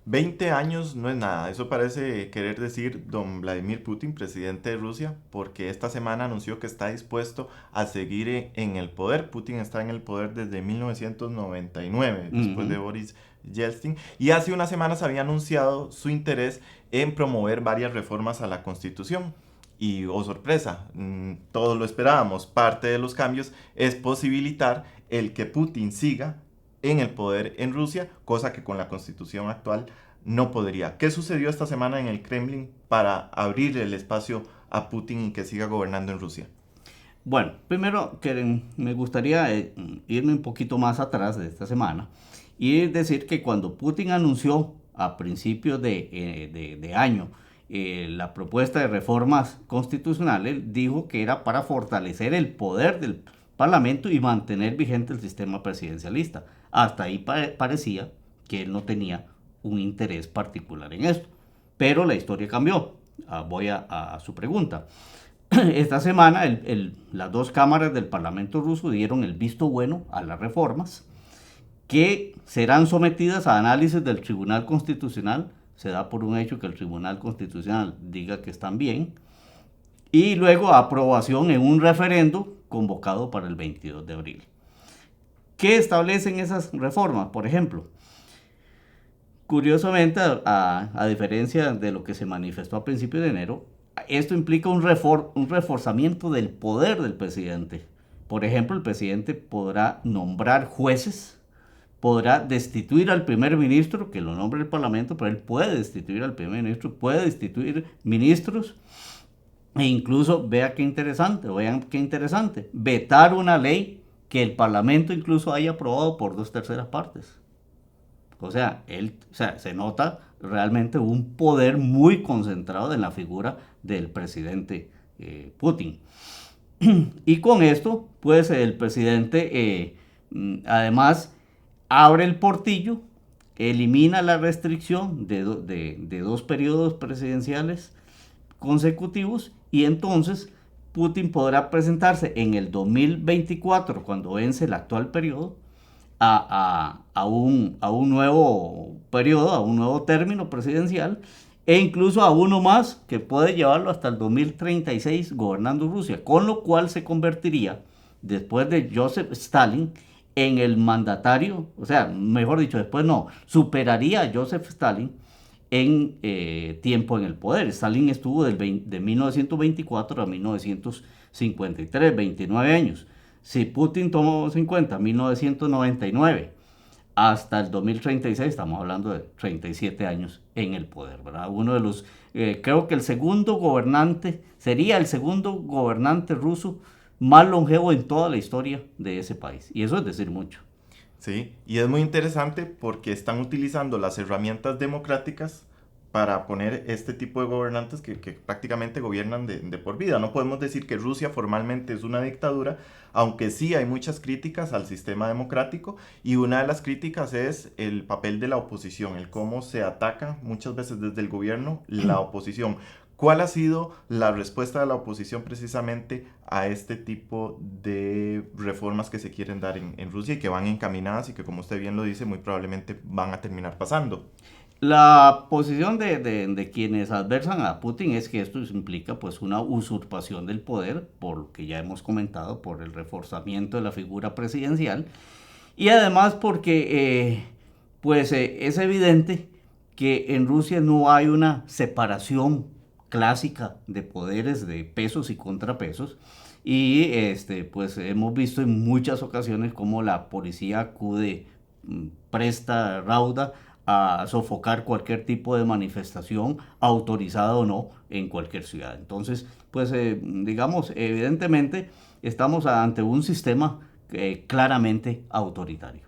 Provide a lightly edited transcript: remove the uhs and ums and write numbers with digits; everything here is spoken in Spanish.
20 años no es nada, eso parece querer decir don Vladimir Putin, presidente de Rusia, porque esta semana anunció que está dispuesto a seguir en el poder. Putin está en el poder desde 1999, después de Ujú. Boris Yeltsin, y hace unas semanas había anunciado su interés en promover varias reformas a la Constitución. Y, oh sorpresa, todos lo esperábamos, parte de los cambios es posibilitar el que Putin siga en el poder en Rusia, cosa que con la constitución actual no podría. ¿Qué sucedió esta semana en el Kremlin para abrir el espacio a Putin y que siga gobernando en Rusia? Bueno, primero que me gustaría irme un poquito más atrás de esta semana y decir que cuando Putin anunció a principios de año la propuesta de reformas constitucionales, dijo que era para fortalecer el poder del Parlamento y mantener vigente el sistema presidencialista. Hasta ahí parecía que él no tenía un interés particular en esto. Pero la historia cambió. Voy a su pregunta. Esta semana las dos cámaras del Parlamento ruso dieron el visto bueno a las reformas que serán sometidas a análisis del Tribunal Constitucional. Se da por un hecho que el Tribunal Constitucional diga que están bien. Y luego a aprobación en un referendo convocado para el 22 de abril. ¿Qué establecen esas reformas? Por ejemplo, curiosamente, a diferencia de lo que se manifestó a principios de enero, esto implica un reforzamiento del poder del presidente. Por ejemplo, el presidente podrá nombrar jueces, podrá destituir al primer ministro, que lo nombre el Parlamento, pero él puede destituir al primer ministro, puede destituir ministros, e incluso, vean qué interesante, vetar una ley que el Parlamento incluso haya aprobado por 2/3 partes. Se nota realmente un poder muy concentrado en la figura del presidente Putin. Y con esto, pues el presidente además abre el portillo, elimina la restricción de 2 periodos presidenciales consecutivos y entonces Putin podrá presentarse en el 2024, cuando vence el actual periodo, a un nuevo periodo, a un nuevo término presidencial e incluso a uno más que puede llevarlo hasta el 2036 gobernando Rusia, con lo cual se convertiría, después de Joseph Stalin, en el mandatario, o sea, mejor dicho, después no, superaría a Joseph Stalin en tiempo en el poder. Stalin estuvo de 1924 a 1953, 29 años. Si Putin tomó en cuenta 1999 hasta el 2036, estamos hablando de 37 años en el poder, ¿verdad? Creo que sería el segundo gobernante ruso más longevo en toda la historia de ese país. Y eso es decir mucho. Sí, y es muy interesante porque están utilizando las herramientas democráticas para poner este tipo de gobernantes que prácticamente gobiernan de por vida. No podemos decir que Rusia formalmente es una dictadura, aunque sí hay muchas críticas al sistema democrático y una de las críticas es el papel de la oposición, el cómo se ataca muchas veces desde el gobierno la oposición. ¿Cuál ha sido la respuesta de la oposición precisamente a este tipo de reformas que se quieren dar en Rusia y que van encaminadas y que, como usted bien lo dice, muy probablemente van a terminar pasando? La posición de quienes adversan a Putin es que esto implica pues una usurpación del poder, por lo que ya hemos comentado, por el reforzamiento de la figura presidencial, y además porque es evidente que en Rusia no hay una separación clásica de poderes, de pesos y contrapesos, y pues hemos visto en muchas ocasiones cómo la policía acude presta, rauda, a sofocar cualquier tipo de manifestación, autorizada o no, en cualquier ciudad. Entonces, pues digamos, evidentemente estamos ante un sistema claramente autoritario.